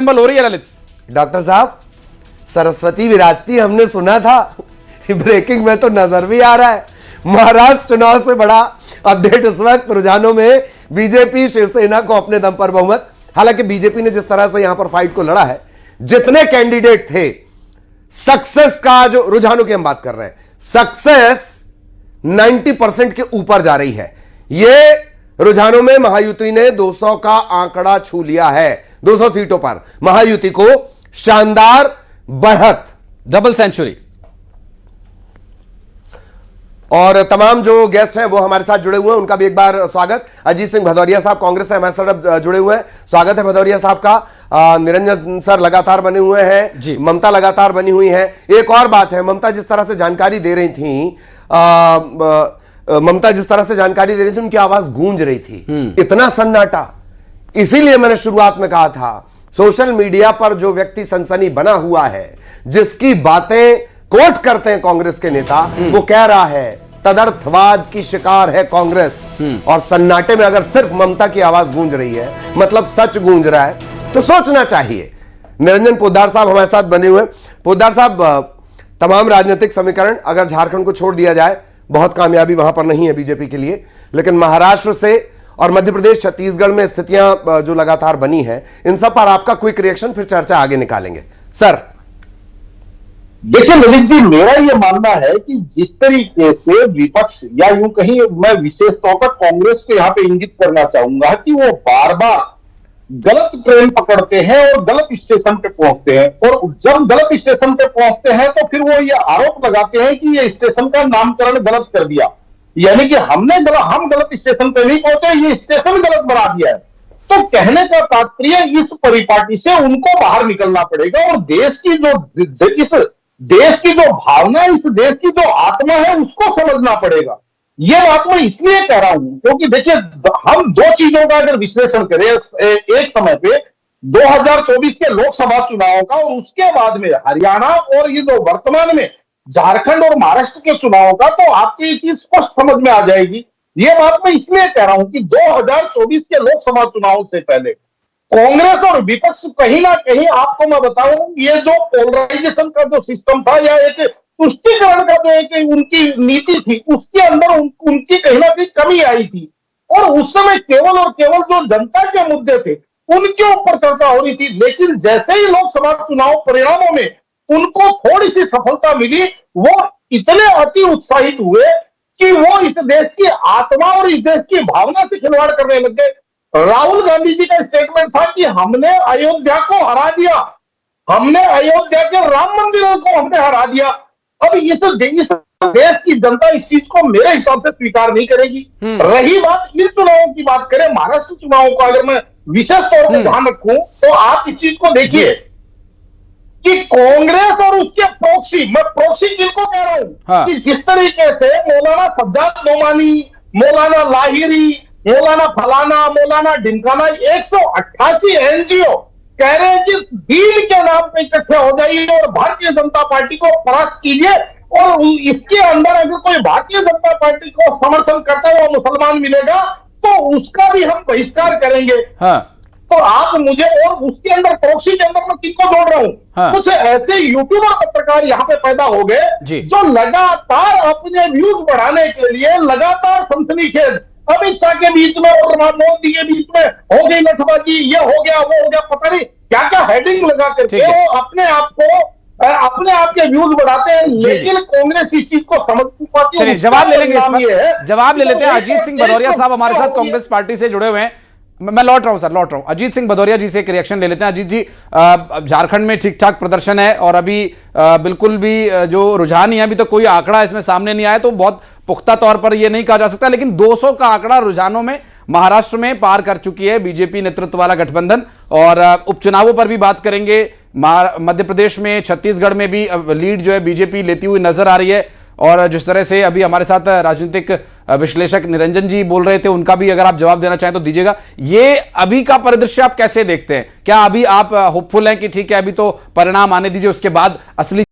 हो रही है ललित। डॉक्टर साहब, सरस्वती विराजती हमने सुना था, ब्रेकिंग में तो नजर भी आ रहा है। महाराष्ट्र चुनाव से बड़ा अपडेट इस वक्त रुझानों में बीजेपी शिवसेना को अपने दम पर बहुमत। हालांकि बीजेपी ने जिस तरह से यहां पर फाइट को लड़ा है, जितने कैंडिडेट थे, सक्सेस का जो रुझानों की हम बात कर रहे हैं, सक्सेस 90% के ऊपर जा रही है। यह रुझानों में महायुति ने 200 का आंकड़ा छू लिया है। 200 सीटों पर महायुति को शानदार बढ़त, डबल सेंचुरी। और तमाम जो गेस्ट हैं वो हमारे साथ जुड़े हुए हैं, उनका भी एक बार स्वागत। अजीत सिंह भदौरिया साहब कांग्रेस से हमारे साथ जुड़े हुए हैं, स्वागत है भदौरिया साहब का। निरंजन सर लगातार बने हुए हैं, ममता लगातार बनी हुई है। एक और बात है, ममता जिस तरह से जानकारी दे रही थी, उनकी आवाज गूंज रही थी, इतना सन्नाटा। इसीलिए मैंने शुरुआत में कहा था, सोशल मीडिया पर जो व्यक्ति सनसनी बना हुआ है, जिसकी बातें कोट करते हैं कांग्रेस के नेता, वो कह रहा है तदर्थवाद की शिकार है कांग्रेस। और सन्नाटे में अगर सिर्फ ममता की आवाज गूंज रही है, मतलब सच गूंज रहा है, तो सोचना चाहिए। निरंजन पोद्दार साहब हमारे साथ बने हुए। पोद्दार साहब, तमाम राजनीतिक समीकरण अगर झारखंड को छोड़ दिया जाए, बहुत कामयाबी वहां पर नहीं है बीजेपी के लिए, लेकिन महाराष्ट्र से और मध्य प्रदेश, छत्तीसगढ़ में स्थितियां जो लगातार बनी है, इन सब पर आपका क्विक रिएक्शन, फिर चर्चा आगे निकालेंगे सर। देखिए ललित जी, मेरा यह मानना है कि जिस तरीके से विपक्ष, या यूं कहीं मैं विशेष तौर पर कांग्रेस को यहां पे इंगित करना चाहूंगा कि वो बार बार गलत ट्रेन पकड़ते हैं और गलत स्टेशन पे पहुंचते हैं, और जब गलत स्टेशन पे पहुंचते हैं तो फिर वो ये आरोप लगाते हैं कि ये स्टेशन का नामकरण गलत कर दिया, यानी कि हम गलत स्टेशन पे नहीं पहुंचे, ये स्टेशन गलत बना दिया है। तो कहने का तात्पर्य, इस परिपाटी से उनको बाहर निकलना पड़ेगा और देश की जो भावना, इस देश की जो आत्मा है, उसको समझना पड़ेगा। यह बात मैं इसलिए कह रहा हूं क्योंकि देखिए, हम दो चीजों का अगर विश्लेषण करें एक समय पे, 2024 के लोकसभा चुनावों का और उसके बाद में हरियाणा और ये जो वर्तमान में झारखंड और महाराष्ट्र के चुनावों का, तो आपको ये चीज स्पष्ट समझ में आ जाएगी। ये बात मैं इसलिए कह रहा हूं कि 2024 के लोकसभा चुनाव से पहले कांग्रेस और विपक्ष कहीं ना कहीं, आपको मैं बताऊं, ये जो पोलराइजेशन का जो सिस्टम था, या एक तुष्टीकरण का जो एक उनकी नीति थी, उसके अंदर उनकी कहीं ना कहीं कमी आई थी। और उस समय केवल और केवल जो जनता के मुद्दे थे, उनके ऊपर चर्चा हो रही थी। लेकिन जैसे ही लोकसभा चुनाव परिणामों में उनको थोड़ी सी सफलता मिली, वो इतने अति उत्साहित हुए कि वो इस देश की आत्मा और इस देश की भावना से खिलवाड़ करने लग गए। राहुल गांधी जी का स्टेटमेंट था कि हमने अयोध्या को हरा दिया, हमने अयोध्या के राम मंदिरों को हमने हरा दिया। अब इस देश की जनता इस चीज को मेरे हिसाब से स्वीकार नहीं करेगी। रही बात इन चुनावों की, बात करें महाराष्ट्र चुनावों का, अगर मैं विशेष तौर पर ध्यान रखूं, तो आप इस चीज को देखिए कि कांग्रेस और उसके प्रॉक्सी, मैं प्रॉक्सी किनको कह रहा हूं, कि जिस तरीके से मौलाना सज्जाद नोमानी, मौलाना लाहिरी, मौलाना फलाना, मौलाना ढिमकाना, 188 एनजीओ कह रहे हैं कि दीन के नाम पे इकट्ठे हो जाइए और भारतीय जनता पार्टी को परास्त कीजिए, और इसके अंदर अगर कोई भारतीय जनता पार्टी को समर्थन करता हुआ मुसलमान मिलेगा तो उसका भी हम बहिष्कार करेंगे। तो आप मुझे, और उसके अंदर प्रॉक्सी के अंदर मैं किसको जोड़ रहा हूं, कुछ ऐसे यूट्यूबर पत्रकार यहाँ पे पैदा हो गए जो लगातार अपने व्यूज बढ़ाने के लिए लगातार सनसनीखेज, अमित शाह के बीच में और मोदी के बीच में हो गई लठबाजी, ये हो गया वो हो गया, पता नहीं क्या क्या हेडिंग लगा करके वो अपने आप के व्यूज बढ़ाते हैं। लेकिन कांग्रेस इस चीज को समझ नहीं पाती। चलिए जवाब ले लेंगे, जवाब ले लेते हैं। अजीत सिंह भदौरिया साहब हमारे साथ कांग्रेस पार्टी से जुड़े हुए हैं। मैं लौट रहा हूं। अजीत सिंह भदौरिया जी से एक रिएक्शन ले लेते हैं। अजीत जी, झारखंड में ठीक ठाक प्रदर्शन है और अभी बिल्कुल भी जो रुझान है, अभी तो कोई आंकड़ा इसमें सामने नहीं आया, तो बहुत पुख्ता तौर पर यह नहीं कहा जा सकता, लेकिन 200 का आंकड़ा रुझानों में महाराष्ट्र में पार कर चुकी है बीजेपी नेतृत्व वाला गठबंधन। और उपचुनावों पर भी बात करेंगे। मध्य प्रदेश में, छत्तीसगढ़ में भी लीड जो है बीजेपी लेती हुई नजर आ रही है। और जिस तरह से अभी हमारे साथ राजनीतिक विश्लेषक निरंजन जी बोल रहे थे, उनका भी अगर आप जवाब देना चाहें तो दीजिएगा। ये अभी का परिदृश्य आप कैसे देखते हैं? क्या अभी आप होपफुल हैं कि ठीक है, अभी तो परिणाम आने दीजिए, उसके बाद असली